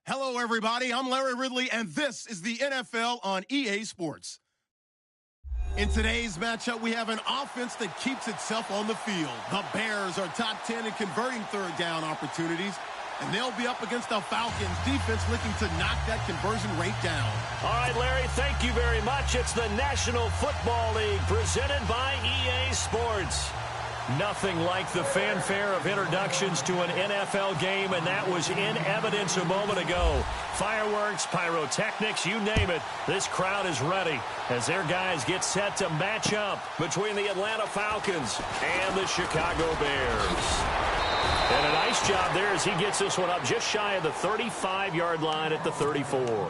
Hello, everybody. I'm Larry Ridley, and this is the NFL on EA Sports. In today's matchup, we have an offense that keeps itself on the field. The Bears are top 10 in converting third down opportunities, and they'll be up against the Falcons defense looking to knock that conversion rate down. All right, Larry, thank you very much. It's the National Football League presented by EA Sports. Nothing like the fanfare of introductions to an NFL game, and that was in evidence a moment ago. Fireworks, pyrotechnics, you name it. This crowd is ready as their guys get set to match up between the Atlanta Falcons and the Chicago Bears. And a nice job there as he gets this one up just shy of the 35-yard line at the 34.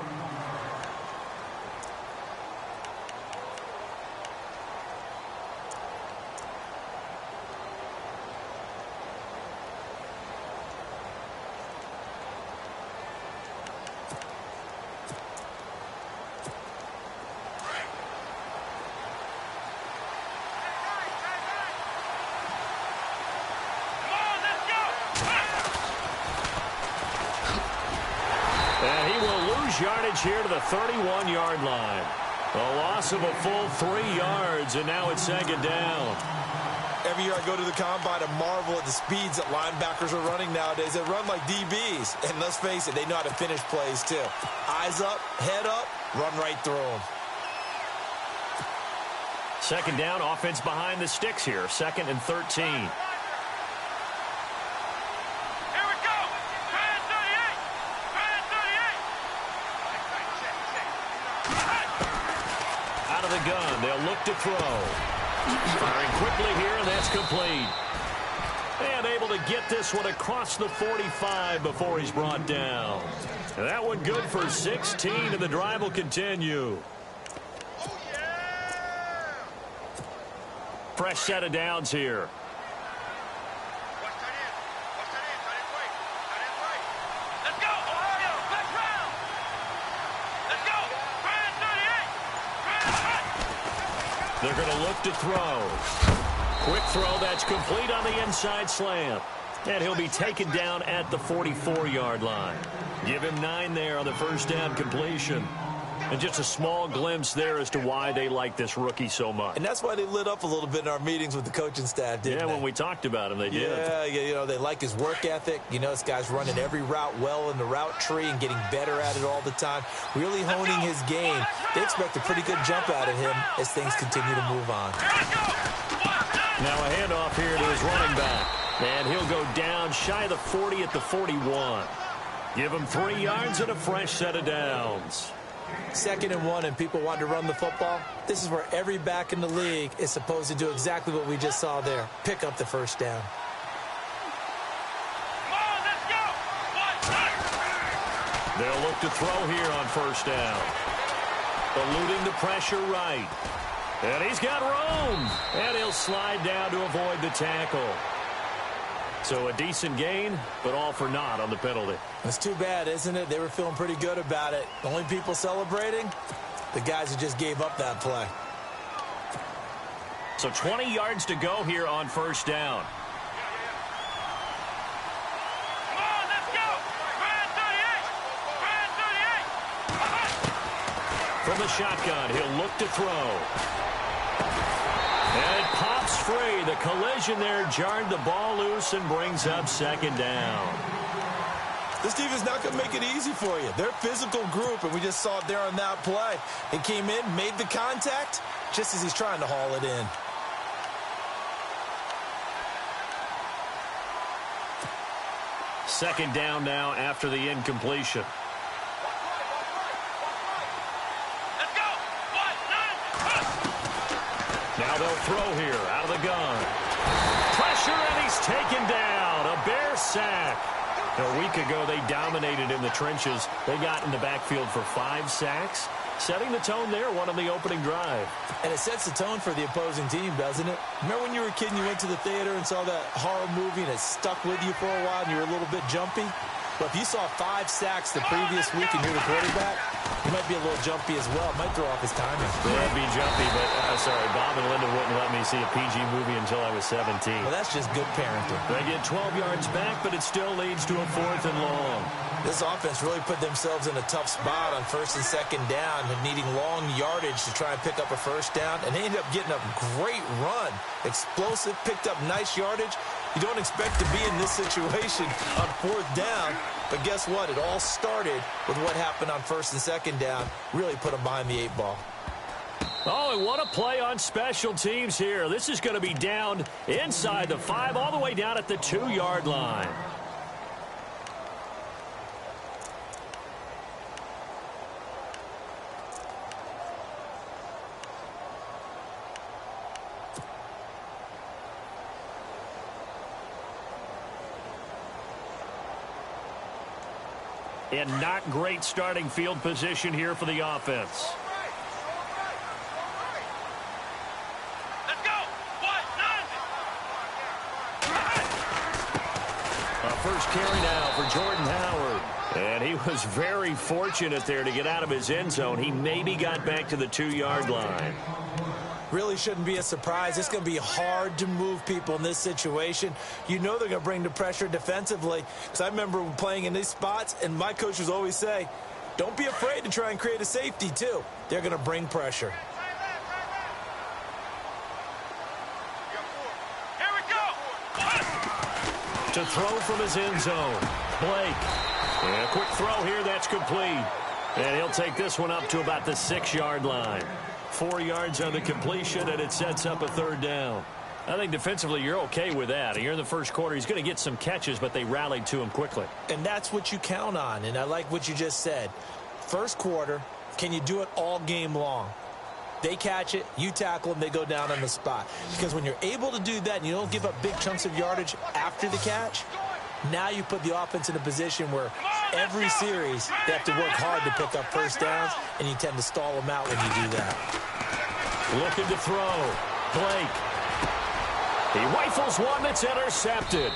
Yardage here to the 31-yard line. A loss of a full 3 yards, and now it's second down. Every year I go to the combine, I marvel at the speeds that linebackers are running nowadays. They run like DBs, and let's face it, they know how to finish plays too. Eyes up, head up, run right through them. Second down, offense behind the sticks here. 2nd and 13. The gun. They'll look to throw. Firing quickly here, and that's complete. And able to get this one across the 45 before he's brought down. And that one good for 16, and the drive will continue. Fresh set of downs here. They're going to look to throw. Quick throw that's complete on the inside slant. And he'll be taken down at the 44-yard line. Give him 9 there on the first down completion. And just a small glimpse there as to why they like this rookie so much. And that's why they lit up a little bit in our meetings with the coaching staff, didn't they? Yeah, when we talked about him, they did. Yeah, you know, they like his work ethic. You know, this guy's running every route well in the route tree and getting better at it all the time. Really honing his game. They expect a pretty good jump out of him as things continue to move on. Now a handoff here to his running back. And he'll go down shy of the 40 at the 41. Give him 3 yards and a fresh set of downs. 2nd and 1, and people want to run the football. This is where every back in the league is supposed to do exactly what we just saw there. Pick up the first down. They'll look to throw here on first down. Eluding the pressure right. And he's got room. And he'll slide down to avoid the tackle. So a decent gain, but all for naught on the penalty. It's too bad, isn't it? They were feeling pretty good about it. The only people celebrating, the guys who just gave up that play. So 20 yards to go here on first down. From the shotgun, he'll look to throw. And it pops free. The collision there jarred the ball loose and brings up second down. This defense is not going to make it easy for you. They're a physical group, and we just saw it there on that play. It came in, made the contact, just as he's trying to haul it in. Second down now after the incompletion. Now they'll throw here out of the gun. Pressure, and he's taken down. A Bear sack. A week ago, they dominated in the trenches. They got in the backfield for 5 sacks. Setting the tone there, one on the opening drive. And it sets the tone for the opposing team, doesn't it? Remember when you were a kid and you went to the theater and saw that horror movie and it stuck with you for a while and you were a little bit jumpy? But if you saw 5 sacks the previous week and you're the quarterback, you might be a little jumpy as well. It might throw off his timing. Yeah, it'd be jumpy, but sorry, Bob and Linda wouldn't let me see a PG movie until I was 17. Well, that's just good parenting. They get 12 yards back, but it still leads to a 4th and long. This offense really put themselves in a tough spot on first and second down and needing long yardage to try and pick up a first down, and they ended up getting a great run. Explosive, picked up nice yardage. You don't expect to be in this situation on fourth down, but guess what? It all started with what happened on first and second down. Really put them behind the 8 ball. Oh, and what a play on special teams here. This is going to be down inside the 5, all the way down at the 2-yard line. And not great starting field position here for the offense. Let's go. A first carry now for Jordan Howard. And he was very fortunate there to get out of his end zone. He maybe got back to the 2-yard line. Really shouldn't be a surprise. It's going to be hard to move people in this situation. You know they're going to bring the pressure defensively. Because I remember playing in these spots, and my coaches always say, don't be afraid to try and create a safety, too. They're going to bring pressure. Here we go. To throw from his end zone, Blake. And a quick throw here, that's complete. And he'll take this one up to about the 6-yard line. 4 yards on the completion, and it sets up a third down. I think defensively you're okay with that. Here in the first quarter, he's going to get some catches, but they rallied to him quickly. And that's what you count on, and I like what you just said. First quarter, can you do it all game long? They catch it, you tackle them, they go down on the spot. Because when you're able to do that and you don't give up big chunks of yardage after the catch, now you put the offense in a position where every series they have to work hard to pick up first downs, and you tend to stall them out when you do that. Looking to throw. Blake. He rifles one that's intercepted.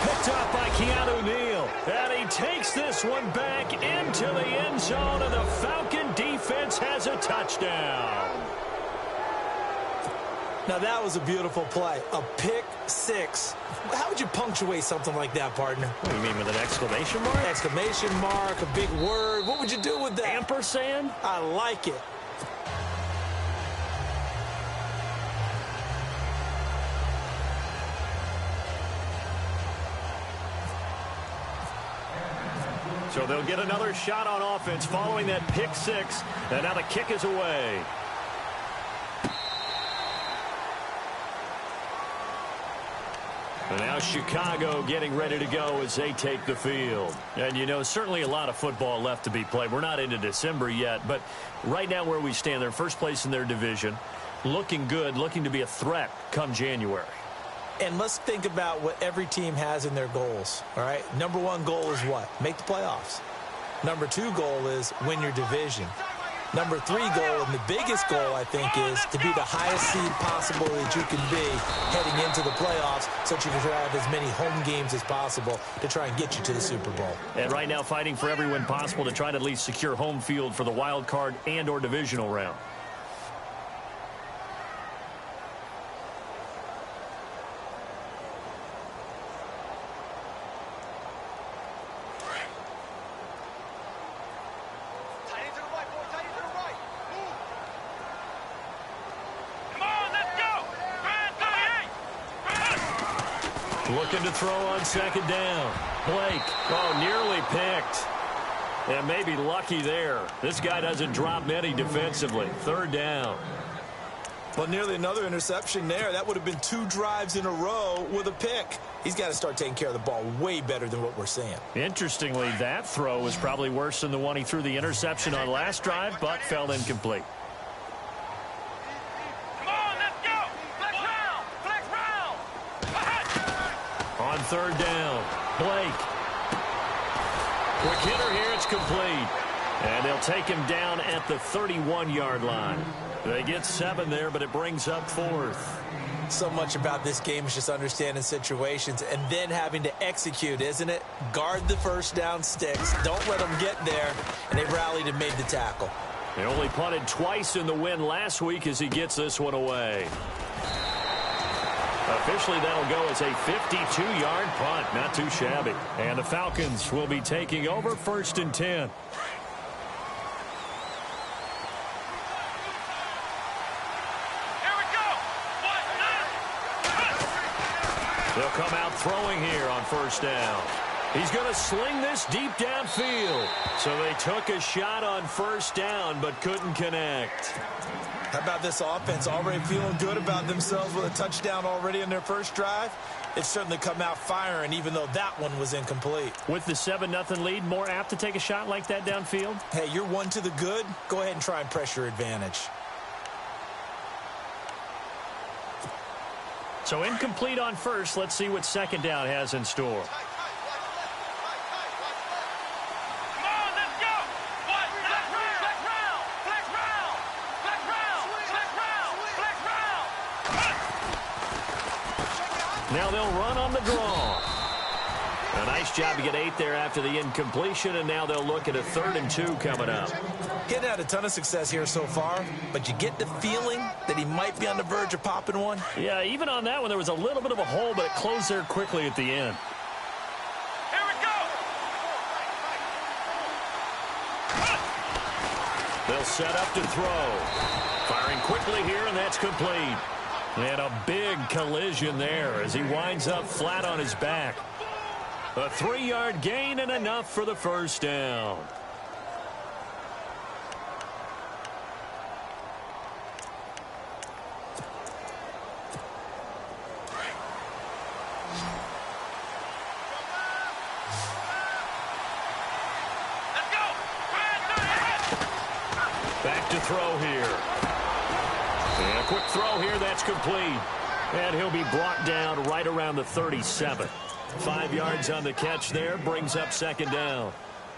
Picked up by Keanu Neal. And he takes this one back into the end zone, and the Falcon defense has a touchdown. Now, that was a beautiful play. A pick six. How would you punctuate something like that, partner? What do you mean, with an exclamation mark? Exclamation mark, a big word. What would you do with that? Ampersand? I like it. So they'll get another shot on offense following that pick six. And now the kick is away. And now Chicago getting ready to go as they take the field. And, you know, certainly a lot of football left to be played. We're not into December yet, but right now where we stand, they're first place in their division, looking good, looking to be a threat come January. And let's think about what every team has in their goals, all right? Number one goal is what? Make the playoffs. Number two goal is win your division. Number three goal, and the biggest goal, I think, is to be the highest seed possible that you can be heading into the playoffs so that you can have as many home games as possible to try and get you to the Super Bowl. And right now fighting for every win possible to try to at least secure home field for the wild card and or divisional round. Looking to throw on second down. Blake, oh, nearly picked. And maybe lucky there. This guy doesn't drop many defensively. Third down. Well, nearly another interception there. That would have been 2 drives in a row with a pick. He's got to start taking care of the ball way better than what we're seeing. Interestingly, that throw was probably worse than the one he threw the interception on last drive, but fell incomplete. On third down, Blake. Quick hitter here, it's complete. And they'll take him down at the 31-yard line. They get 7 there, but it brings up 4th. So much about this game is just understanding situations and then having to execute, isn't it? Guard the first down sticks. Don't let them get there. And they rallied and made the tackle. They only punted twice in the win last week as he gets this one away. Officially, that'll go as a 52-yard punt. Not too shabby. And the Falcons will be taking over 1st and 10. They'll come out throwing here on 1st down. He's going to sling this deep downfield. So they took a shot on 1st down but couldn't connect. How about this offense already feeling good about themselves with a touchdown already in their first drive? It's certainly come out firing, even though that one was incomplete. With the 7-0 lead, more apt to take a shot like that downfield? Hey, you're one to the good. Go ahead and try and press your advantage. So incomplete on 1st. Let's see what 2nd down has in store. Now they'll run on the draw. A nice job to get 8 there after the incompletion, and now they'll look at a 3rd and 2 coming up. Getting had a ton of success here so far, but you get the feeling that he might be on the verge of popping one. Yeah, even on that one, there was a little bit of a hole, but it closed there quickly at the end. Here we go. They'll set up to throw. Firing quickly here, and that's complete. And a big collision there as he winds up flat on his back. A 3-yard gain and enough for the 1st down. Let's go. Back to throw here. And a quick throw here, that's complete. And he'll be brought down right around the 37. 5 yards on the catch there, brings up 2nd down.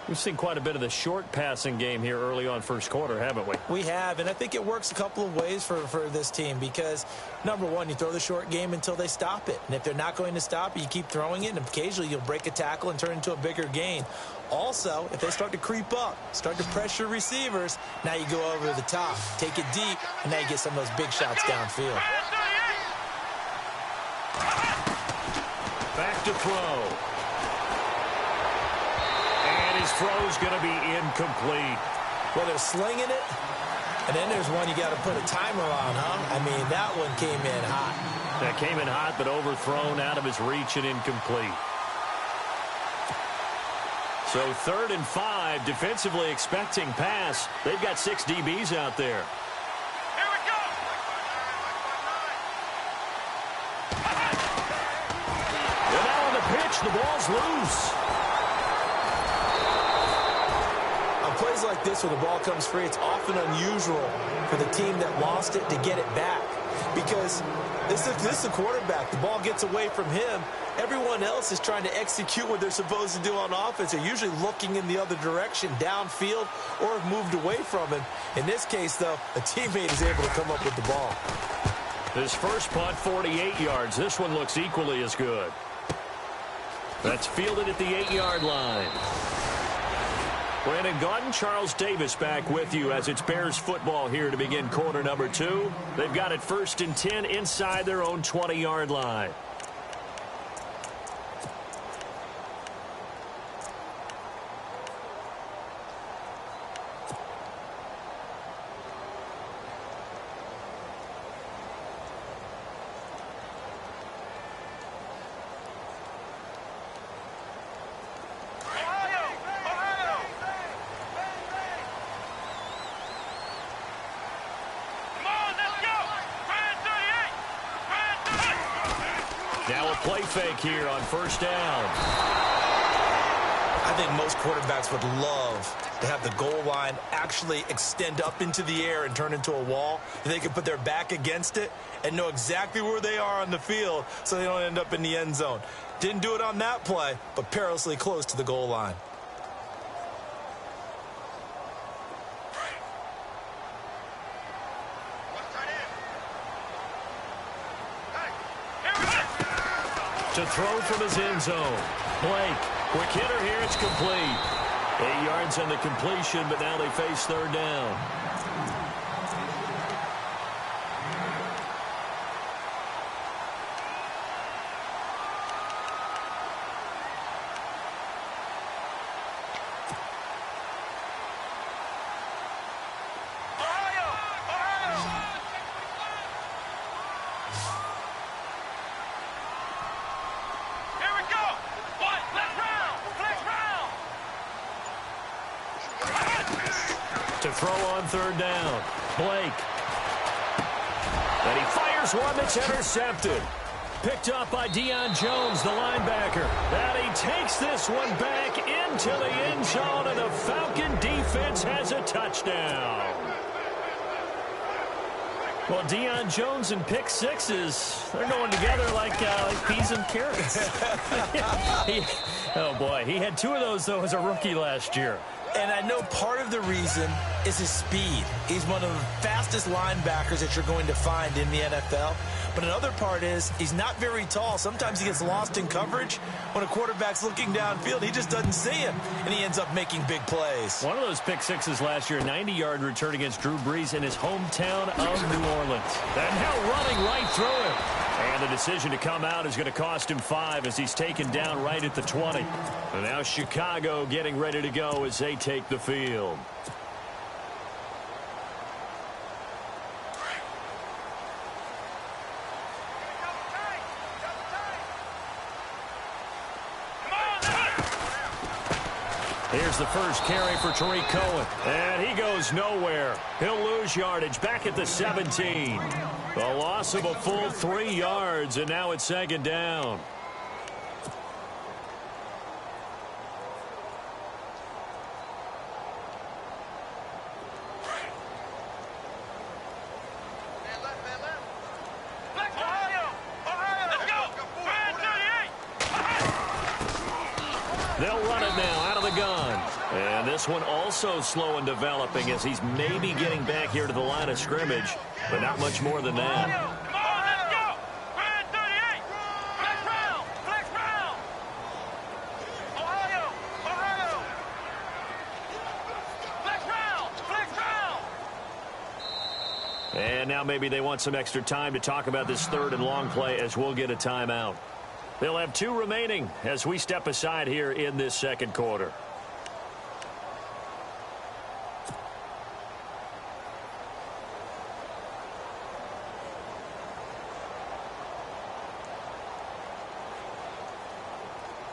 We've seen quite a bit of the short passing game here early on 1st quarter, haven't we? We have, and I think it works a couple of ways for this team because, number one, you throw the short game until they stop it. And if they're not going to stop it, you keep throwing it, and occasionally you'll break a tackle and turn into a bigger gain. Also, if they start to creep up, start to pressure receivers, now you go over the top, take it deep, and now you get some of those big shots downfield. Back to throw. And his throw's going to be incomplete. Well, they're slinging it, and then there's one you got to put a timer on, huh? I mean, that one came in hot. That came in hot, but overthrown out of his reach and incomplete. So 3rd and 5, defensively expecting pass. They've got 6 DBs out there. Here we go. And now on the pitch, the ball's loose. On plays like this where the ball comes free, it's often unusual for the team that lost it to get it back. Because this is the quarterback. The ball gets away from him. Everyone else is trying to execute what they're supposed to do on offense. They're usually looking in the other direction, downfield, or have moved away from him. In this case, though, a teammate is able to come up with the ball. His first punt, 48 yards. This one looks equally as good. That's fielded at the 8-yard line. Brandon Gaudin, Charles Davis back with you as it's Bears football here to begin quarter number 2. They've got it 1st and 10 inside their own 20-yard line. Now a play fake here on 1st down. I think most quarterbacks would love to have the goal line actually extend up into the air and turn into a wall. And they can put their back against it and know exactly where they are on the field so they don't end up in the end zone. Didn't do it on that play, but perilously close to the goal line. To throw from his end zone. Blake, quick hitter here, it's complete. 8 yards on the completion, but now they face 3rd down. throw on third down. Blake. And he fires one that's intercepted. Picked up by Deion Jones, the linebacker. And he takes this one back into the end zone, and the Falcon defense has a touchdown. Well, Deion Jones and pick sixes, they're going together like peas and carrots. Oh, boy. He had two of those, though, as a rookie last year. And I know part of the reason is his speed. He's one of the fastest linebackers that you're going to find in the NFL. But another part is he's not very tall. Sometimes he gets lost in coverage. When a quarterback's looking downfield, he just doesn't see him, and he ends up making big plays. One of those pick sixes last year, 90-yard return against Drew Brees in his hometown of New Orleans. And now running right through him. And the decision to come out is going to cost him 5 as he's taken down right at the 20. And now Chicago getting ready to go as they take the field. Here's the first carry for Tariq Cohen. And he goes nowhere. He'll lose yardage back at the 17. The loss of a full 3 yards, and now it's second down. They'll run it now out of the gun. And this one also slow in developing as he's maybe getting back here to the line of scrimmage, but not much more than that. And now maybe they want some extra time to talk about this third and long play as we'll get a timeout. They'll have 2 remaining as we step aside here in this second quarter.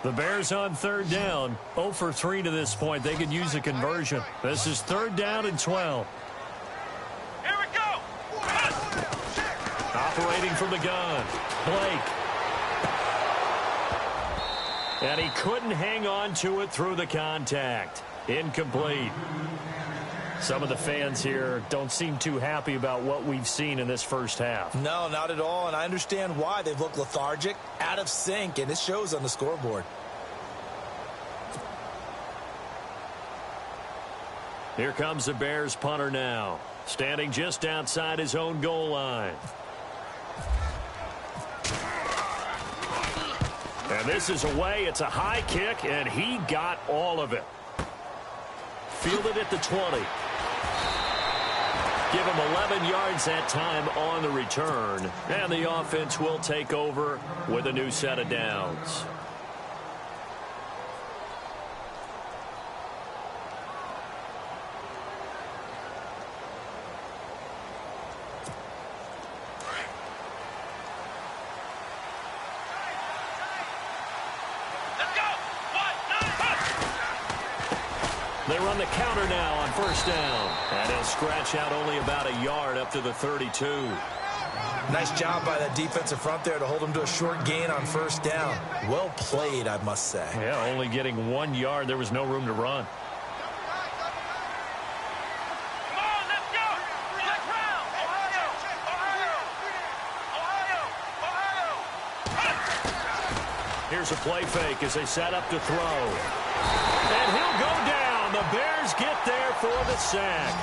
The Bears on third down. 0 for 3 to this point. They could use a conversion. This is third down and 12. Here we go. Operating from the gun. Blake. And he couldn't hang on to it through the contact. Incomplete. Some of the fans here don't seem too happy about what we've seen in this first half. No, not at all, and I understand why. They've looked lethargic, out of sync, and it shows on the scoreboard. Here comes the Bears punter now, standing just outside his own goal line. And this is away. It's a high kick, and he got all of it. Fielded at the 20. Give him 11 yards that time on the return. And the offense will take over with a new set of downs. They run the counter now on first down. And he'll scratch out only about a yard up to the 32. Nice job by that defensive front there to hold him to a short gain on first down. Well played, I must say. Yeah, only getting 1 yard. There was no room to run. Here's a play fake as they set up to throw. And he'll go down. The Bears get there for the sack.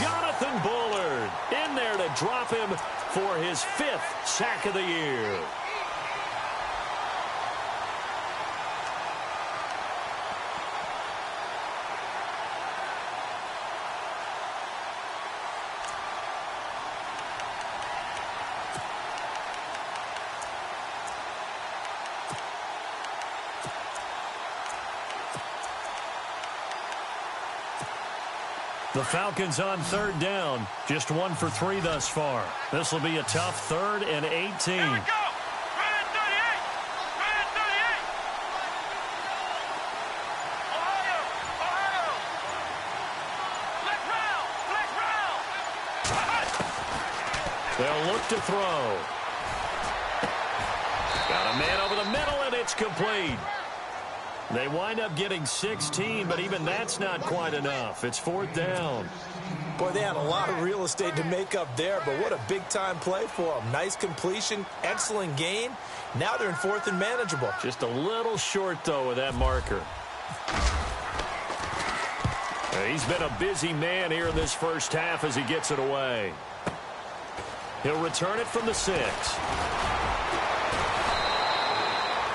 Jonathan Bullard in there to drop him for his 5th sack of the year. The Falcons on third down. Just 1 for 3 thus far. This will be a tough 3rd and 18. Here we go. Red 38. Red 38. Ohio. Ohio. Flex round. They'll look to throw. Got a man over the middle, and it's complete. They wind up getting 16, but even that's not quite enough. It's 4th down. Boy, they had a lot of real estate to make up there, but what a big-time play for them. Nice completion, excellent gain. Now they're in 4th and manageable. Just a little short, though, with that marker. He's been a busy man here in this first half as he gets it away. He'll return it from the 6.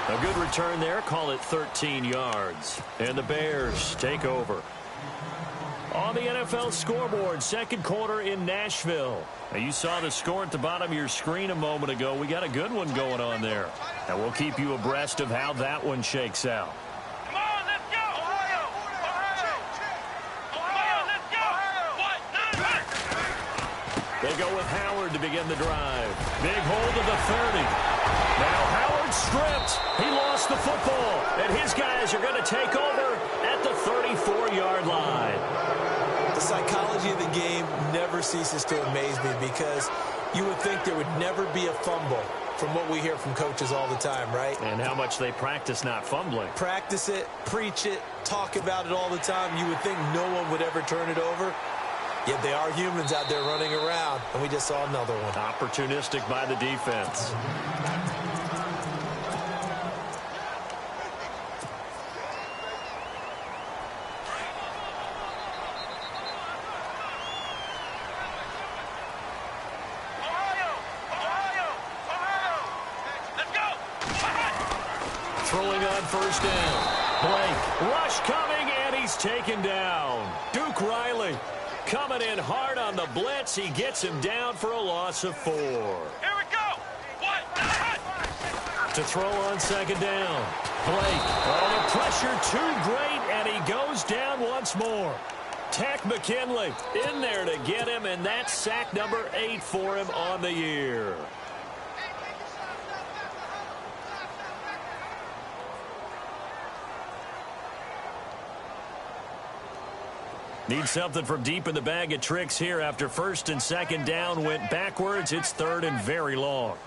A good return there. Call it 13 yards. And the Bears take over. On the NFL scoreboard, second quarter in Nashville. Now, you saw the score at the bottom of your screen a moment ago. We got a good one going on there. And we'll keep you abreast of how that one shakes out. Come on, let's go! Ohio! Ohio! Ohio, let's go! What? They go with Howard to begin the drive. Big hold of the 30. Now Howard stripped. He lost the football. And his guys are going to take over at the 34-yard line. The psychology of the game never ceases to amaze me because you would think there would never be a fumble from what we hear from coaches all the time, right? And how much they practice not fumbling. Practice it, preach it, talk about it all the time. You would think no one would ever turn it over. Yet they are humans out there running around, and we just saw another one. Opportunistic by the defense. Throwing on first down. Blake, rush coming, and he's taken down. Duke Riley coming in hard on the blitz. He gets him down for a loss of 4. Here we go! What? To throw on second down. Blake, the pressure too great, and he goes down once more. Tack McKinley in there to get him, and that's sack number 8 for him on the year. Need something from deep in the bag of tricks here after first and second down went backwards. It's 3rd and very long.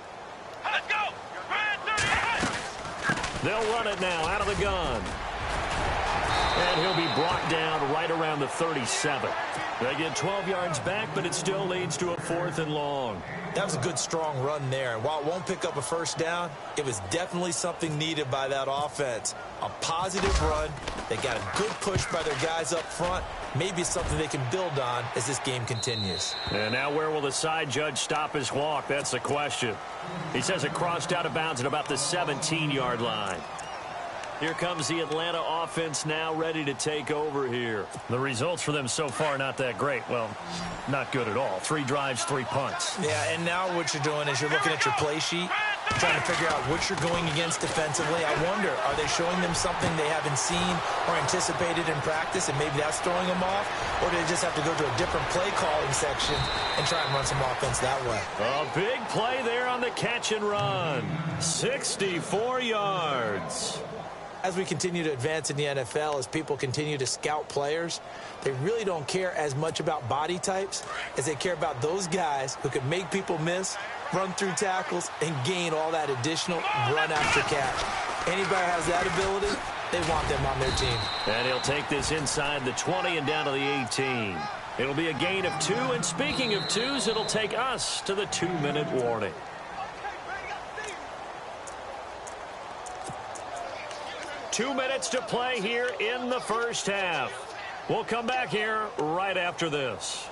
Let's go! They'll run it now out of the gun. And he'll be brought down right around the 37. They get 12 yards back, but it still leads to a 4th and long. That was a good, strong run there. And while it won't pick up a first down, it was definitely something needed by that offense. A positive run. They got a good push by their guys up front. Maybe it's something they can build on as this game continues. And now where will the side judge stop his walk? That's the question. He says it crossed out of bounds at about the 17-yard line. Here comes the Atlanta offense now ready to take over here. The results for them so far not that great. Well, not good at all. 3 drives, 3 punts. Yeah, and now what you're doing is you're looking at your play sheet, trying to figure out what you're going against defensively. I wonder, are they showing them something they haven't seen or anticipated in practice, and maybe that's throwing them off? Or do they just have to go to a different play calling section and try and run some offense that way? A big play there on the catch and run. 64 yards. As we continue to advance in the NFL, as people continue to scout players, they really don't care as much about body types as they care about those guys who can make people miss, run through tackles, and gain all that additional run after catch. Anybody has that ability, they want them on their team. And he'll take this inside the 20 and down to the 18. It'll be a gain of 2, and speaking of 2s, it'll take us to the 2-minute warning. Two minutes to play here in the first half. We'll come back here right after this.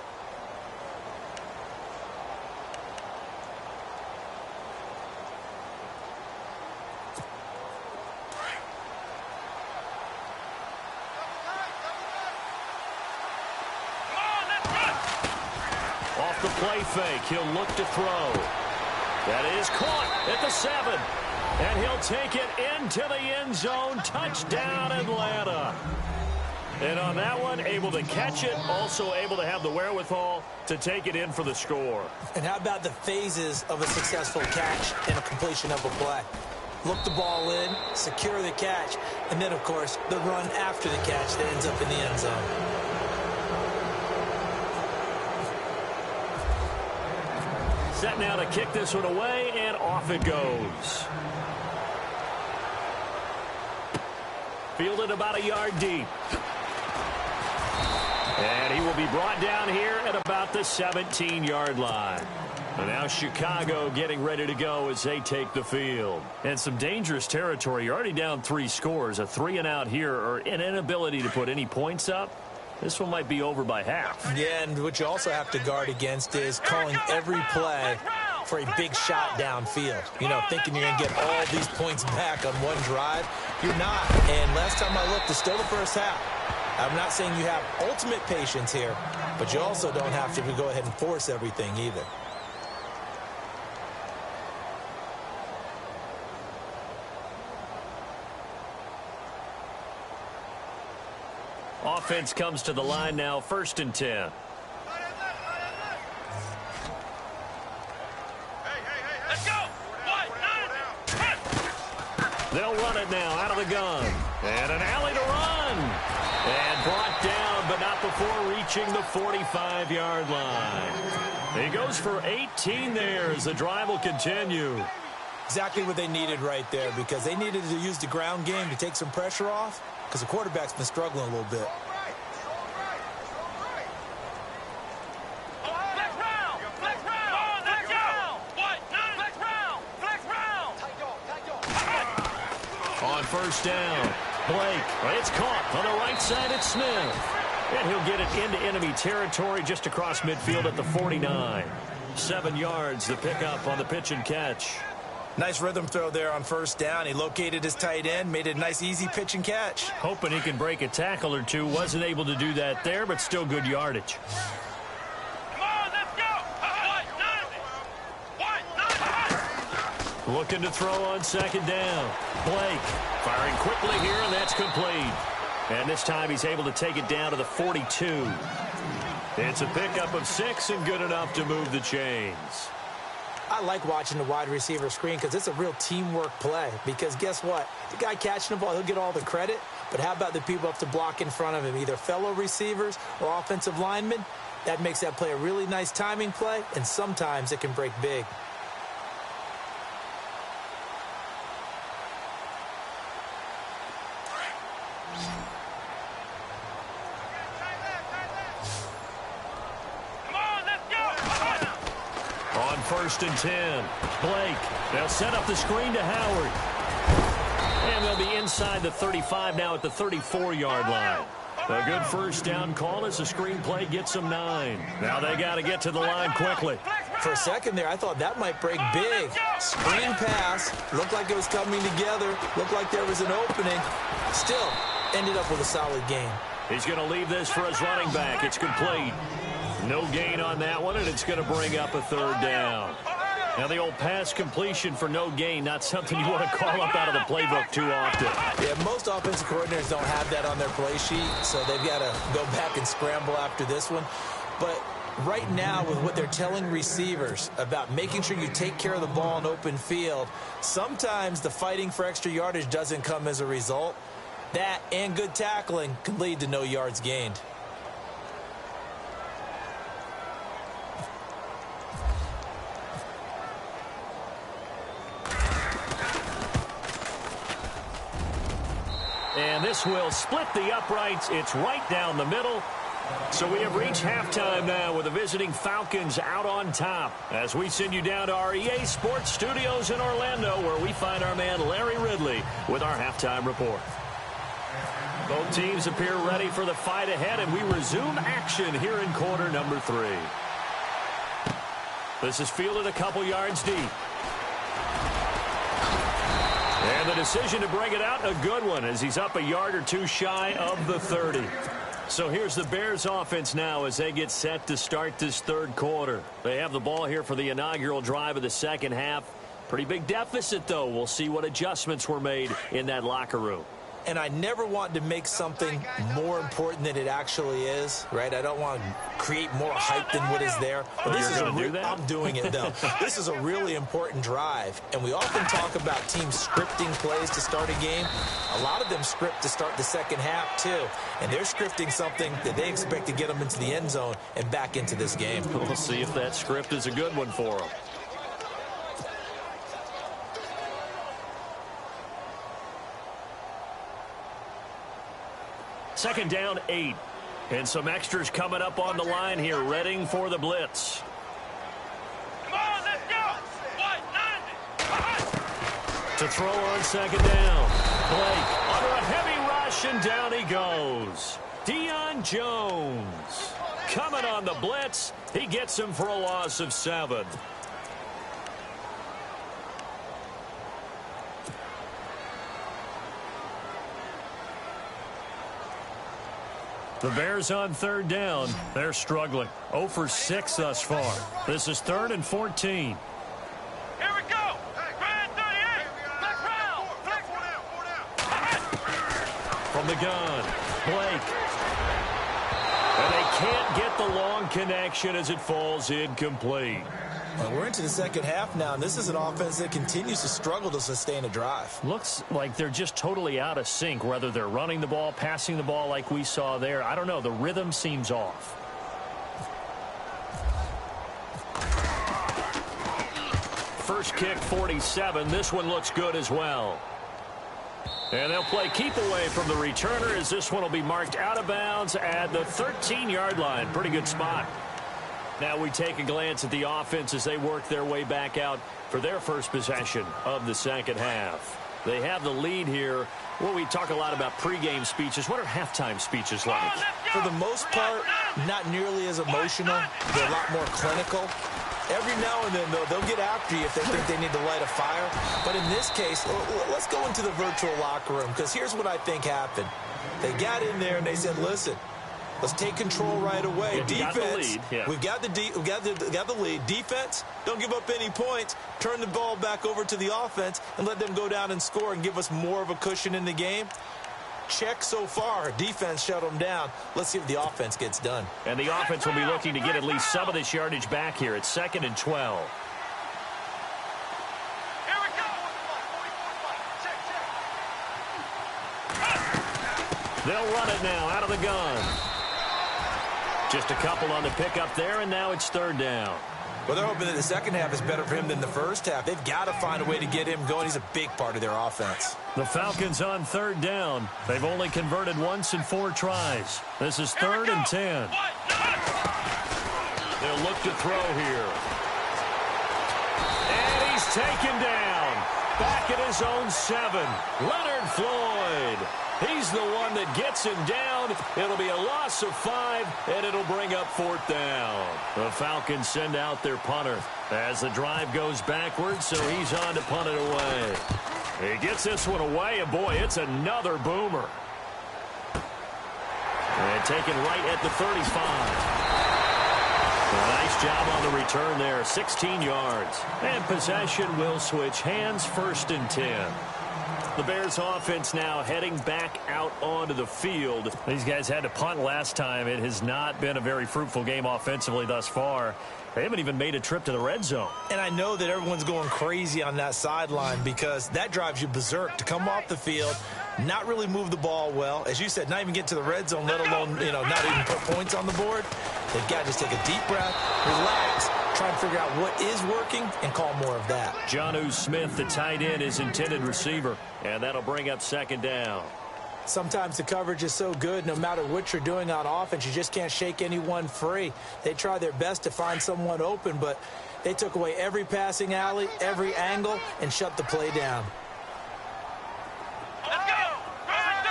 Off the play fake, he'll look to throw. That is caught at the 7. And he'll take it into the end zone. Touchdown, Atlanta. And on that one, able to catch it, also able to have the wherewithal to take it in for the score. And how about the phases of a successful catch and a completion of a play? Look the ball in, secure the catch, and then, of course, the run after the catch that ends up in the end zone. set now to kick this one away, and off it goes. Fielded about a yard deep. And he will be brought down here at about the 17-yard line. And now Chicago getting ready to go as they take the field. And some dangerous territory. You're already down 3 scores. A 3-and-out here, or an inability to put any points up. This one might be over by half. Yeah, and what you also have to guard against is calling every play for a big shot downfield. You know, thinking you're going to get all these points back on one drive. You're not. And last time I looked, it's still the first half. I'm not saying you have ultimate patience here, but you also don't have to go ahead and force everything either. Offense comes to the line now, 1st and 10. Let's go. They'll run it now out of the gun. And an alley to run. And brought down, but not before reaching the 45-yard line. He goes for 18 there as the drive will continue. Exactly what they needed right there, because they needed to use the ground game to take some pressure off, because the quarterback's been struggling a little bit. On 1st down, Blake. It's caught on the right side at Smith. And he'll get it into enemy territory just across midfield at the 49. 7 yards the pickup on the pitch and catch. Nice rhythm throw there on 1st down. He located his tight end, made it a nice easy pitch and catch. Hoping he can break a tackle or two. Wasn't able to do that there, but still good yardage. Looking to throw on 2nd down. Blake firing quickly here, and that's complete. And this time he's able to take it down to the 42. It's a pickup of 6 and good enough to move the chains. I like watching the wide receiver screen because it's a real teamwork play. Because guess what? The guy catching the ball, he'll get all the credit. But how about the people up to block in front of him, either fellow receivers or offensive linemen? That makes that play a really nice timing play, and sometimes it can break big. On 1st and 10, Blake. They'll set up the screen to Howard. And they'll be inside the 35 now at the 34-yard line. A good 1st down call as the screen play gets them 9. Now they got to get to the line quickly. For a second there, I thought that might break big. Screen pass. Looked like it was coming together. Looked like there was an opening. Still, ended up with a solid gain. He's going to leave this for his running back. It's complete. No gain on that one, and it's going to bring up a 3rd down. Now, the old pass completion for no gain, not something you want to call up out of the playbook too often. Yeah, most offensive coordinators don't have that on their play sheet, so they've got to go back and scramble after this one. But right now, with what they're telling receivers about making sure you take care of the ball in open field, sometimes the fighting for extra yardage doesn't come as a result. That and good tackling can lead to no yards gained. And this will split the uprights. It's right down the middle. So we have reached halftime now with the visiting Falcons out on top as we send you down to our EA Sports Studios in Orlando, where we find our man Larry Ridley with our halftime report. Both teams appear ready for the fight ahead, and we resume action here in quarter number 3. This is fielded a couple yards deep. And the decision to bring it out, a good one, as he's up a yard or two shy of the 30. So here's the Bears offense now as they get set to start this 3rd quarter. They have the ball here for the inaugural drive of the 2nd half. Pretty big deficit, though. We'll see what adjustments were made in that locker room. And I never want to make something more important than it actually is, right? I don't want to create more hype than what is there. But this is I'm doing it, though. This is a really important drive. And we often talk about teams scripting plays to start a game. A lot of them script to start the 2nd half, too. And they're scripting something that they expect to get them into the end zone and back into this game. We'll see if that script is a good one for them. Second down, 8. And some extras coming up on the line here, readying for the blitz. Come on, let's go. 190. To throw on second down. Blake under a heavy rush, and down he goes. Deion Jones coming on the blitz. He gets him for a loss of 7. The Bears on third down. They're struggling. 0 for 6 thus far. This is 3rd and 14. Here we go. Grand 38. Flex round. From the gun, Blake. And they can't get the long connection as it falls incomplete. Well, we're into the second half now, and this is an offense that continues to struggle to sustain a drive. Looks like they're just totally out of sync, whether they're running the ball, passing the ball like we saw there. I don't know. The rhythm seems off. First kick, 47. This one looks good as well. And they'll play keep away from the returner as this one will be marked out of bounds at the 13-yard line. Pretty good spot. Now we take a glance at the offense as they work their way back out for their first possession of the second half. They have the lead here. Well, we talk a lot about pregame speeches. What are halftime speeches like? For the most part, not nearly as emotional. They're a lot more clinical. Every now and then, though, they'll get after you if they think they need to light a fire. But in this case, let's go into the virtual locker room, because here's what I think happened. They got in there and they said, listen, let's take control right away. Defense, we've got the lead. Defense, don't give up any points. Turn the ball back over to the offense and let them go down and score and give us more of a cushion in the game. Check so far. Defense shut them down. Let's see if the offense gets done. And the offense will be looking to get at least some of this yardage back here. It's 2nd and 12. Here we go. They'll run it now out of the gun. Just a couple on the pickup there, and now it's 3rd down. Well, they're hoping that the second half is better for him than the first half. They've got to find a way to get him going. He's a big part of their offense. The Falcons on 3rd down. They've only converted once in 4 tries. This is 3rd and 10. They'll look to throw here. And he's taken down. Back at his own 7. Leonard Floyd. He's the one that gets him down. It'll be a loss of 5, and it'll bring up 4th down. The Falcons send out their punter as the drive goes backwards, so he's on to punt it away. He gets this one away, and boy, it's another boomer. And taken right at the 35. A nice job on the return there, 16 yards. And possession will switch hands, 1st and 10. The Bears offense now heading back out onto the field. These guys had to punt last time. It has not been a very fruitful game offensively thus far. They haven't even made a trip to the red zone. And I know that everyone's going crazy on that sideline because that drives you berserk to come off the field, not really move the ball well. As you said, not even get to the red zone, let alone, not even put points on the board. They've got to just take a deep breath, relax, try and figure out what is working, and call more of that. Jonnu Smith, the tight end, is intended receiver, and that'll bring up 2nd down. Sometimes the coverage is so good, no matter what you're doing on offense, you just can't shake anyone free. They try their best to find someone open, but they took away every passing alley, every angle, and shut the play down. Let's go. Grand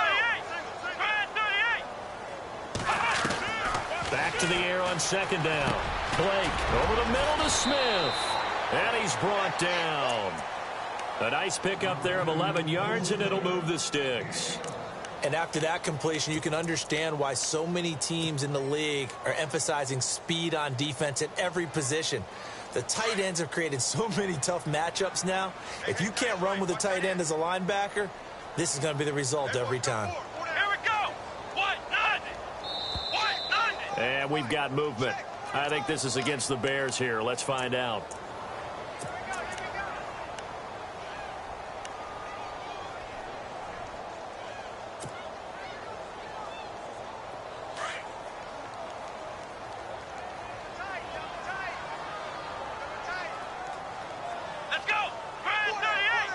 38. Back to the air on 2nd down. Blake over the middle to Smith. And he's brought down. A nice pickup there of 11 yards, and it'll move the sticks. And after that completion, you can understand why so many teams in the league are emphasizing speed on defense at every position. The tight ends have created so many tough matchups now. If you can't run with a tight end as a linebacker, this is going to be the result every time. Here we go. 190. 190. And we've got movement. I think this is against the Bears here. Let's find out. Let's go. Grand 38.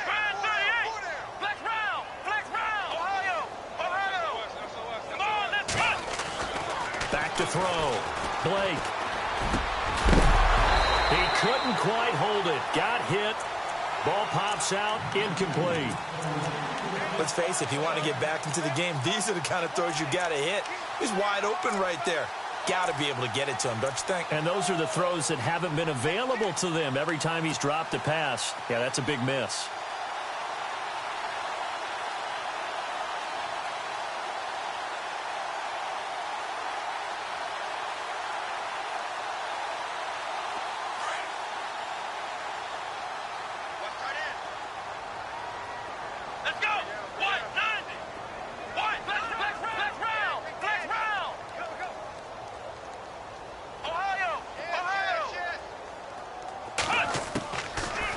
Grand 38. Flex round. Flex round. Ohio. throw. Blake. He couldn't quite hold it. Got hit. Ball pops out. Incomplete. Let's face it, if you want to get back into the game, these are the kind of throws you got to hit. He's wide open right there. Got to be able to get it to him, don't you think? And those are the throws that haven't been available to them every time he's dropped a pass. Yeah, that's a big miss.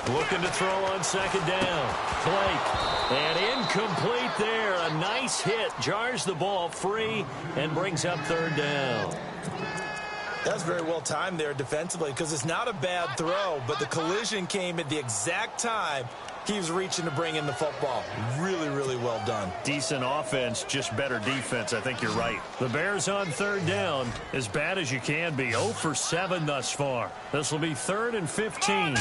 Looking to throw on second down. Blake. And incomplete there. A nice hit. Jars the ball free and brings up third down. That's very well timed there defensively because it's not a bad throw, but the collision came at the exact time he was reaching to bring in the football. Really, really well done. Decent offense, just better defense. I think you're right. The Bears on third down, as bad as you can be. 0 for 7 thus far. This will be 3rd and 15.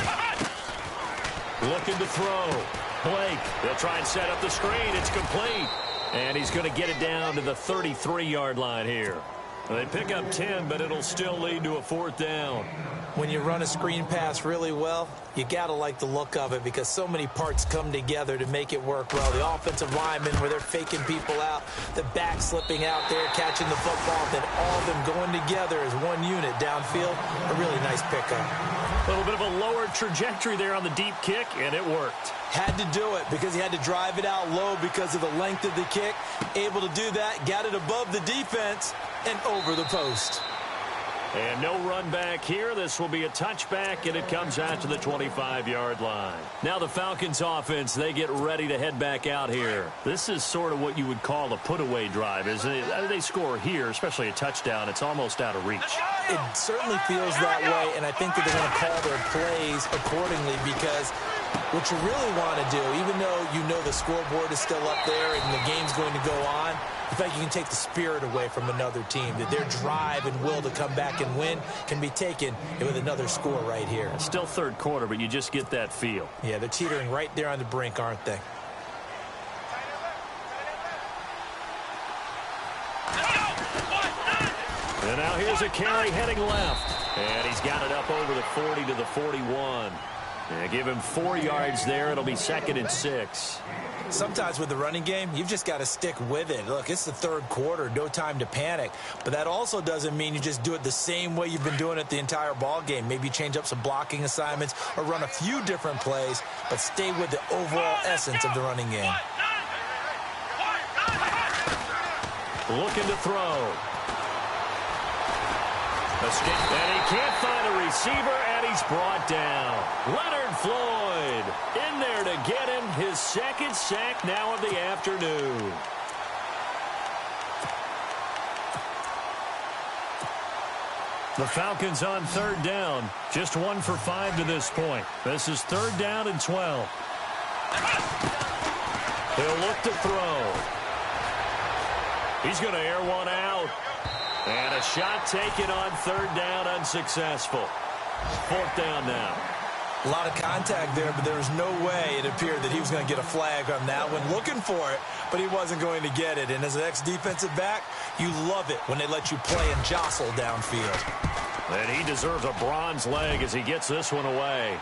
Looking to throw. Blake. They'll try and set up the screen. It's complete. And he's going to get it down to the 33-yard line here. They pick up 10, but it'll still lead to a 4th down. When you run a screen pass really well, you got to like the look of it because so many parts come together to make it work well. The offensive linemen where they're faking people out, the back slipping out there, catching the football, then all of them going together as one unit downfield. A really nice pickup. A little bit of a lower trajectory there on the deep kick, and it worked. Had to do it because he had to drive it out low because of the length of the kick. Able to do that, got it above the defense and over the post. And no run back here. This will be a touchback, and it comes out to the 25-yard line. Now the Falcons offense, they get ready to head back out here. This is sort of what you would call a put-away drive, isn't it? They score here, especially a touchdown. It's almost out of reach. It certainly feels that way, and I think that they're going to call their plays accordingly because what you really want to do, even though you know the scoreboard is still up there and the game's going to go on, the fact you can take the spirit away from another team, that their drive and will to come back and win can be taken with another score right here. It's still third quarter, but you just get that feel. Yeah, they're teetering right there on the brink, aren't they? And now here's a carry heading left. And he's got it up over the 40 to the 41. And give him 4 yards there. It'll be 2nd and 6. Sometimes with the running game, you've just got to stick with it. Look, it's the third quarter, no time to panic. But that also doesn't mean you just do it the same way you've been doing it the entire ball game. Maybe change up some blocking assignments or run a few different plays, but stay with the overall essence of the running game. Looking to throw. Escape, and he can't find a receiver, and he's brought down. Leonard Floyd in there to get him his 2nd sack now of the afternoon. The Falcons on third down, just 1 for 5 to this point. This is 3rd down and 12. He'll look to throw. He's going to air one out. And a shot taken on 3rd down, unsuccessful. 4th down now. A lot of contact there, but there was no way it appeared that he was going to get a flag on that one. Looking for it, but he wasn't going to get it. And as an ex-defensive back, you love it when they let you play and jostle downfield. And he deserves a bronze leg as he gets this one away.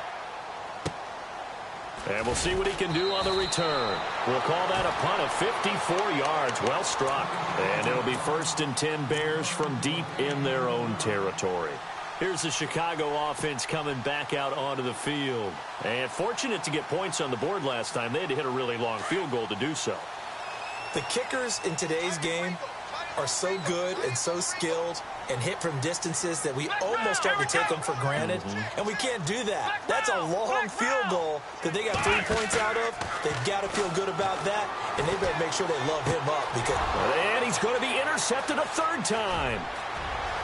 And we'll see what he can do on the return. We'll call that a punt of 54 yards. Well struck. And it'll be 1st and 10 Bears from deep in their own territory. Here's the Chicago offense coming back out onto the field. And fortunate to get points on the board last time. They had to hit a really long field goal to do so. The kickers in today's game are so good and so skilled and hit from distances that we almost start to take them for granted, and we can't do that. That's a long field goal that they got 3 points out of. They've got to feel good about that, and they better make sure they love him up. And he's going to be intercepted a 3rd time.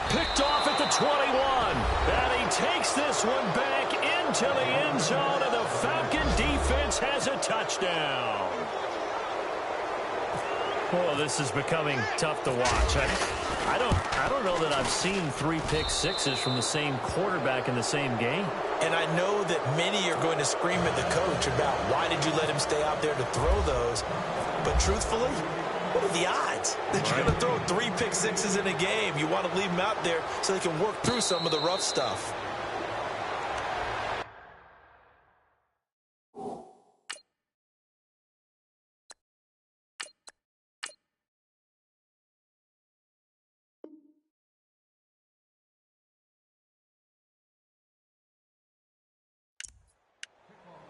Picked off at the 21. And he takes this one back into the end zone, and the Falcon defense has a touchdown. Oh, this is becoming tough to watch. I don't know that I've seen 3 pick sixes from the same quarterback in the same game. And I know that many are going to scream at the coach about why did you let him stay out there to throw those. But truthfully, what are the odds that you're going to throw 3 pick sixes in a game? You want to leave them out there so they can work through some of the rough stuff.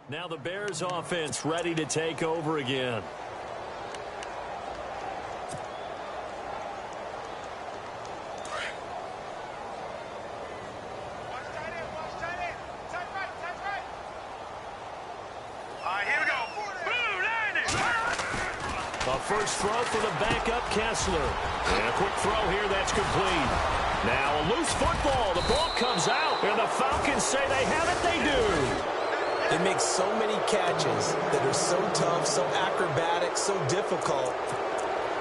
Now the Bears offense ready to take over again. A first throw for the backup Kessler. And a quick throw here that's complete. Now a loose football. The ball comes out. And the Falcons say they have it. They do. They make so many catches that are so tough, so acrobatic, so difficult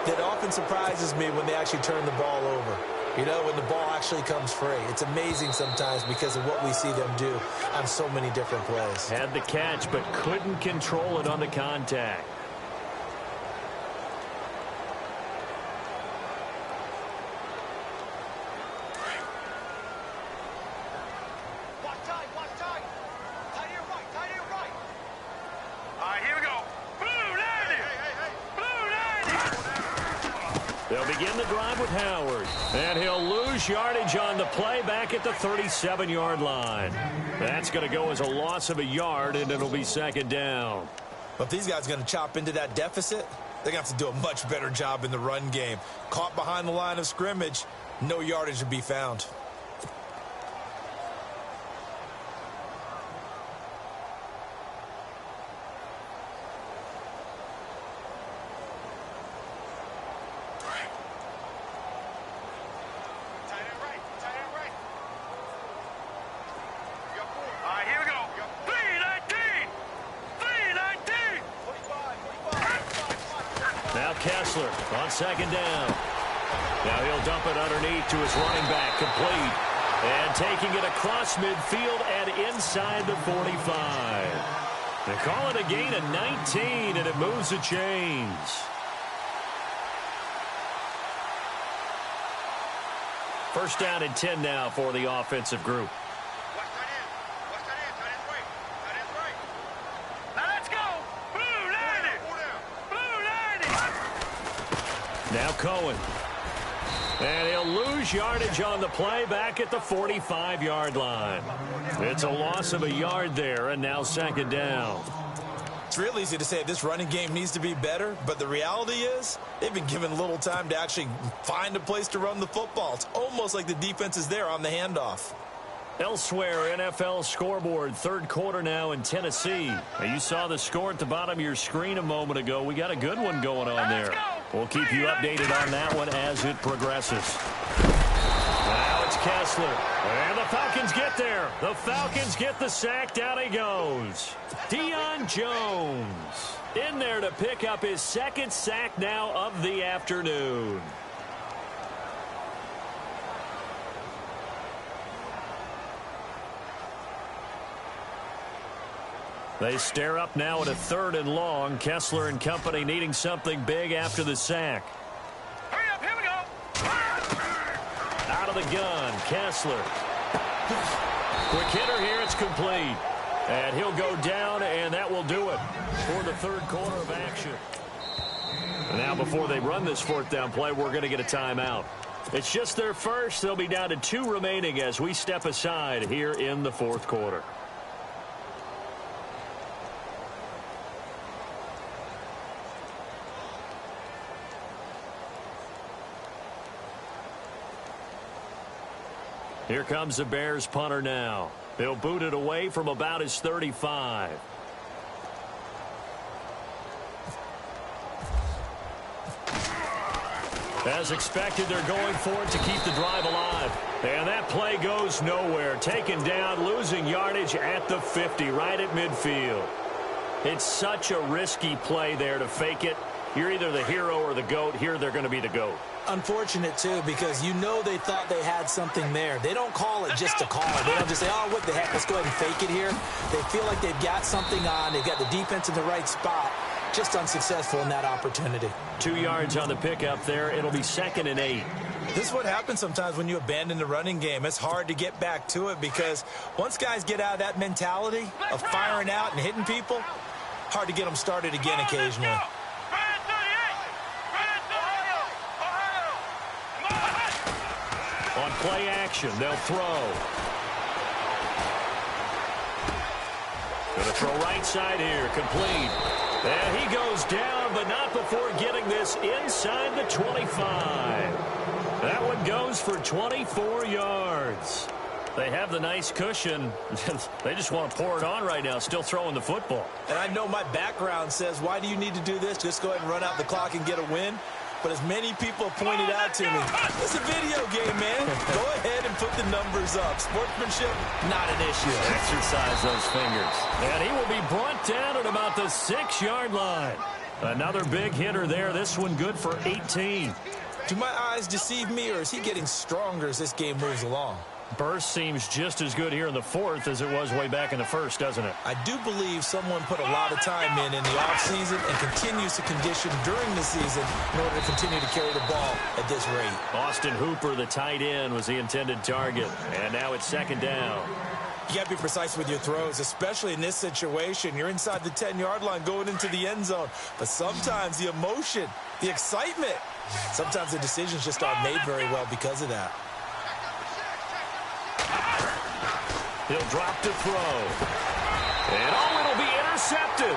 that it often surprises me when they actually turn the ball over. You know, when the ball actually comes free. It's amazing sometimes because of what we see them do on so many different plays. Had the catch but couldn't control it on the contact. They'll begin the drive with Howard. And he'll lose yardage on the play back at the 37-yard line. That's going to go as a loss of a yard, and it'll be second down. But if these guys are going to chop into that deficit, they're going to have to do a much better job in the run game. Caught behind the line of scrimmage, no yardage to be found. Kessler on second down. Now he'll dump it underneath to his running back, complete. And taking it across midfield and inside the 45. They call it a gain of 19, and it moves the chains. First down and 10 now for the offensive group. Now Cohen. And he'll lose yardage on the play back at the 45-yard line. It's a loss of a yard there, and now second down. It's real easy to say this running game needs to be better, but the reality is they've been given little time to actually find a place to run the football. It's almost like the defense is there on the handoff. Elsewhere, NFL scoreboard, third quarter now in Tennessee. Now, you saw the score at the bottom of your screen a moment ago. We got a good one going on there. We'll keep you updated on that one as it progresses. Now it's Kessler. And the Falcons get there. The Falcons get the sack. Down he goes. Deion Jones in there to pick up his second sack now of the afternoon. They stare up now at a third and long. Kessler and company needing something big after the sack. Hurry up, here we go. Out of the gun, Kessler. Quick hitter here, it's complete. And he'll go down, and that will do it for the third quarter of action. Now, before they run this fourth down play, we're going to get a timeout. It's just their first. They'll be down to 2 remaining as we step aside here in the fourth quarter. Here comes the Bears punter now. They'll boot it away from about his 35. As expected, they're going for it to keep the drive alive. And that play goes nowhere. Taken down, losing yardage at the 50, right at midfield. It's such a risky play there to fake it You're either the hero or the GOAT. Here they're going to be the GOAT. Unfortunate, too, because you know they thought they had something there. They don't call it just a call. They don't just say, oh, what the heck, let's go ahead and fake it here. They feel like they've got something on. They've got the defense in the right spot. Just unsuccessful in that opportunity. 2 yards on the pickup there. It'll be 2nd and 8. This is what happens sometimes when you abandon the running game. It's hard to get back to it because once guys get out of that mentality of firing out and hitting people, hard to get them started again occasionally. On play action, they'll throw. Going to throw right side here, complete. And he goes down, but not before getting this inside the 25. That one goes for 24 yards. They have the nice cushion. They just want to pour it on right now, still throwing the football. And I know my background says, why do you need to do this? Just go ahead and run out the clock and get a win. But as many people have pointed out to me, it's a video game, man. Go ahead and put the numbers up. Sportsmanship, not an issue. Exercise those fingers. And he will be brought down at about the 6-yard line. Another big hitter there. This one good for 18. Do my eyes deceive me, or is he getting stronger as this game moves along? Burst seems just as good here in the 4th as it was way back in the 1st, doesn't it? I do believe someone put a lot of time in the offseason and continues to condition during the season in order to continue to carry the ball at this rate. Austin Hooper, the tight end, was the intended target. And now it's 2nd down. You got to be precise with your throws, especially in this situation. You're inside the 10-yard line going into the end zone. But sometimes the emotion, the excitement, sometimes the decisions just aren't made very well because of that. He'll drop to throw. And it'll be intercepted.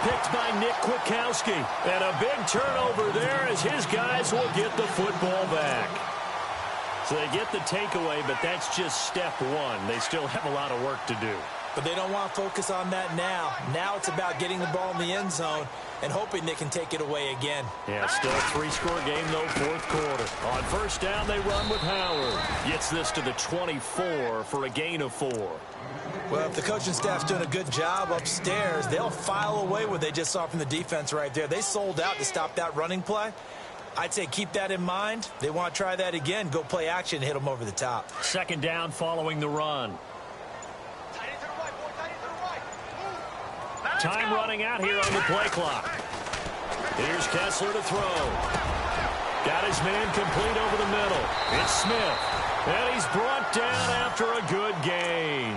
Picked by Nick Kwiatkowski. And a big turnover there as his guys will get the football back. So they get the takeaway, but that's just step one. They still have a lot of work to do. But they don't want to focus on that now. Now it's about getting the ball in the end zone and hoping they can take it away again. Yeah, still a 3-score game, though, 4th quarter. On 1st down, they run with Howard. Gets this to the 24 for a gain of 4. Well, if the coaching staff's doing a good job upstairs, they'll file away what they just saw from the defense right there. They sold out to stop that running play. I'd say keep that in mind. They want to try that again. Go play action, hit them over the top. 2nd down following the run. Time running out here on the play clock. Here's Kessler to throw. Got his man complete over the middle. It's Smith. And he's brought down after a good gain.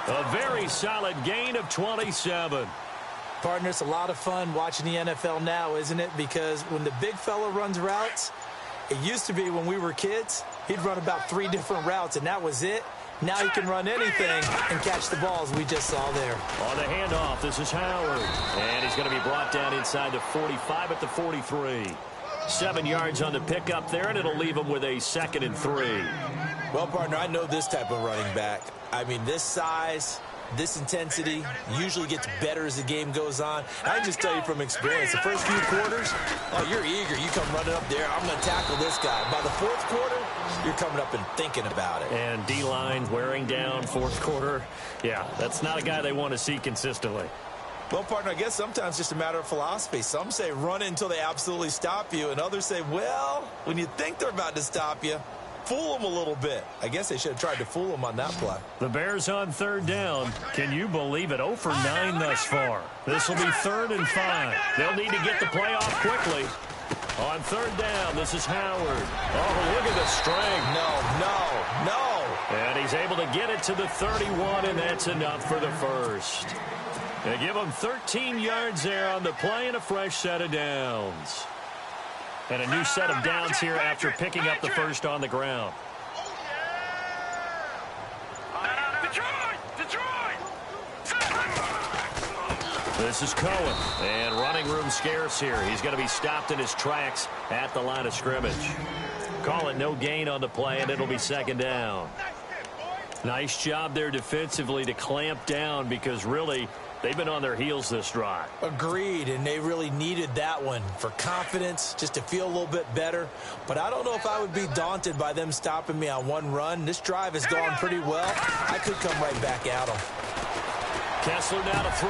A very solid gain of 27. Partner, it's a lot of fun watching the NFL now, isn't it? Because when the big fella runs routes, it used to be when we were kids, he'd run about 3 different routes, and that was it. Now he can run anything and catch the balls we just saw there. On the handoff, this is Howard. And he's going to be brought down inside the 45 at the 43. 7 yards on the pickup there, and it'll leave him with a 2nd and 3. Well, partner, I know this type of running back. I mean, this size, this intensity usually gets better as the game goes on. I can just tell you from experience, the first few quarters, oh, you're eager. You come running up there, I'm going to tackle this guy. By the 4th quarter, you're coming up and thinking about it. And D-line wearing down 4th quarter. Yeah, that's not a guy they want to see consistently. Well, partner, I guess sometimes it's just a matter of philosophy. Some say run it until they absolutely stop you, and others say, well, when you think they're about to stop you, fool them a little bit. I guess they should have tried to fool them on that play. The Bears on 3rd down. Can you believe it? 0 for 9 thus far. This will be 3rd and 5. They'll need to get the play off quickly. On 3rd down, this is Howard. Oh, look at the strength. No. And he's able to get it to the 31, and that's enough for the first. They give him 13 yards there on the play and a fresh set of downs. And a new set of downs here after picking up the first on the ground. This is Cohen, and running room scarce here. He's going to be stopped in his tracks at the line of scrimmage. Call it no gain on the play, and it'll be 2nd down. Nice job there defensively to clamp down because really they've been on their heels this drive. Agreed, and they really needed that one for confidence, just to feel a little bit better. But I don't know if I would be daunted by them stopping me on one run. This drive has gone pretty well. I could come right back at them. Kessler now to throw.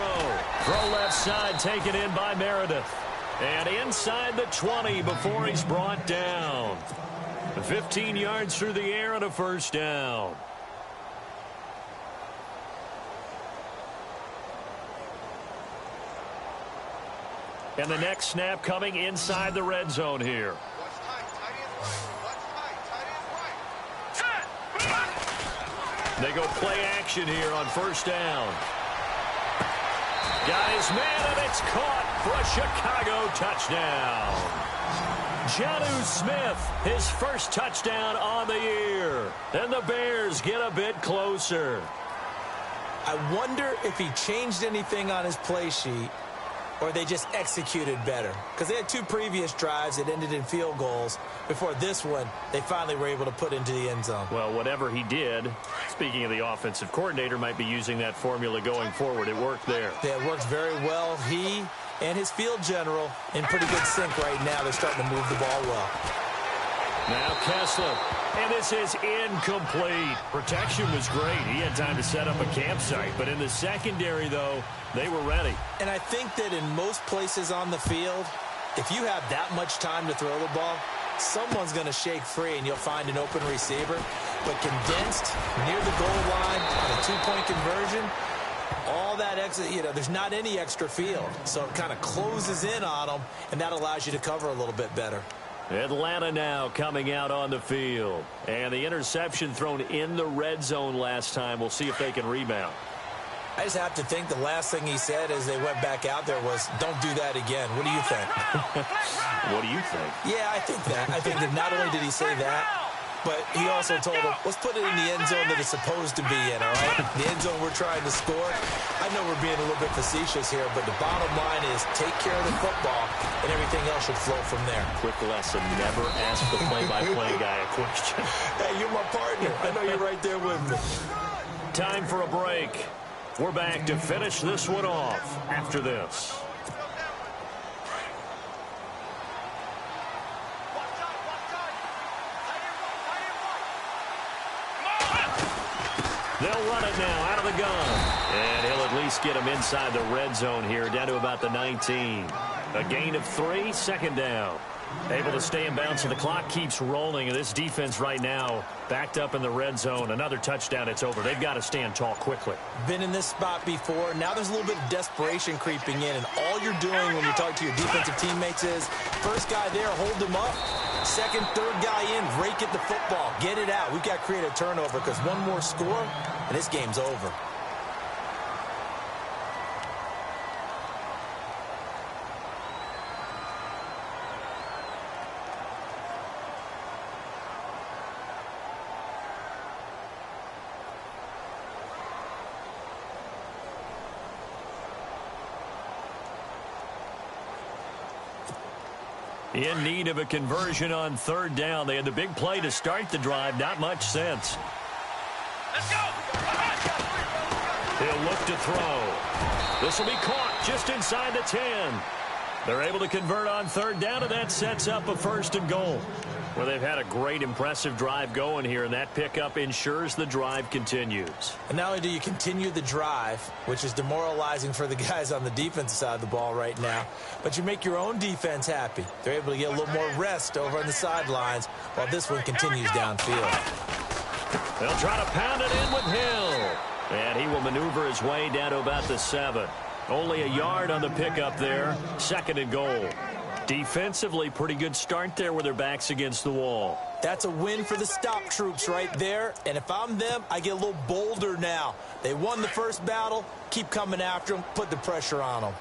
Throw left side taken in by Meredith. And inside the 20 before he's brought down. 15 yards through the air and a first down. And the next snap coming inside the red zone here. They go play action here on first down. Got his man, and it's caught for a Chicago touchdown. Jonnu Smith, his first touchdown on the year. And the Bears get a bit closer. I wonder if he changed anything on his play sheet or they just executed better. Because they had two previous drives that ended in field goals. Before this one, they finally were able to put into the end zone. Well, whatever he did, speaking of the offensive coordinator, might be using that formula going forward. It worked there. Yeah, it worked very well. He and his field general in pretty good sync right now. They're starting to move the ball well. Now Kessler, and this is incomplete. Protection was great. He had time to set up a campsite, but in the secondary, though, they were ready. And I think that in most places on the field, if you have that much time to throw the ball, someone's going to shake free and you'll find an open receiver. But condensed near the goal line on a two-point conversion, all that extra, there's not any extra field. So it kind of closes in on them, and that allows you to cover a little bit better. Atlanta now coming out on the field. And the interception thrown in the red zone last time. We'll see if they can rebound. I just have to think the last thing he said as they went back out there was, don't do that again. What do you think? What do you think? Yeah, I think that. I think that not only did he say that, but he also told them, let's put it in the end zone that it's supposed to be in, all right? The end zone we're trying to score. I know we're being a little bit facetious here, but the bottom line is take care of the football, and everything else should flow from there. Quick lesson, never ask the play-by-play guy a question. Hey, you're my partner. I know you're right there with me. Time for a break. We're back to finish this one off after this. They'll run it now out of the gun. And he'll at least get him inside the red zone here, down to about the 19. A gain of 3, second down. Able to stay in bounds, so the clock keeps rolling. And this defense right now backed up in the red zone. Another touchdown, it's over. They've got to stand tall quickly. Been in this spot before. Now there's a little bit of desperation creeping in. And all you're doing when you're talking to your defensive teammates is, first guy there, hold him up. Second, third guy in, rake at the football. Get it out. We've got to create a turnover because one more score, and this game's over. In need of a conversion on third down. They had the big play to start the drive. Not much sense. Let's go. He'll look to throw. This will be caught just inside the 10. They're able to convert on third down, and that sets up a first and goal. Well, they've had a great, impressive drive going here, and that pickup ensures the drive continues. And not only do you continue the drive, which is demoralizing for the guys on the defensive side of the ball right now, but you make your own defense happy. They're able to get a little more rest over on the sidelines while this one continues downfield. They'll try to pound it in with Hill. And he will maneuver his way down to about the 7. Only a yard on the pickup there. Second and goal. Defensively, pretty good start there with their backs against the wall. That's a win for the stop troops right there. And if I'm them, I get a little bolder now. They won the first battle. Keep coming after them. Put the pressure on them.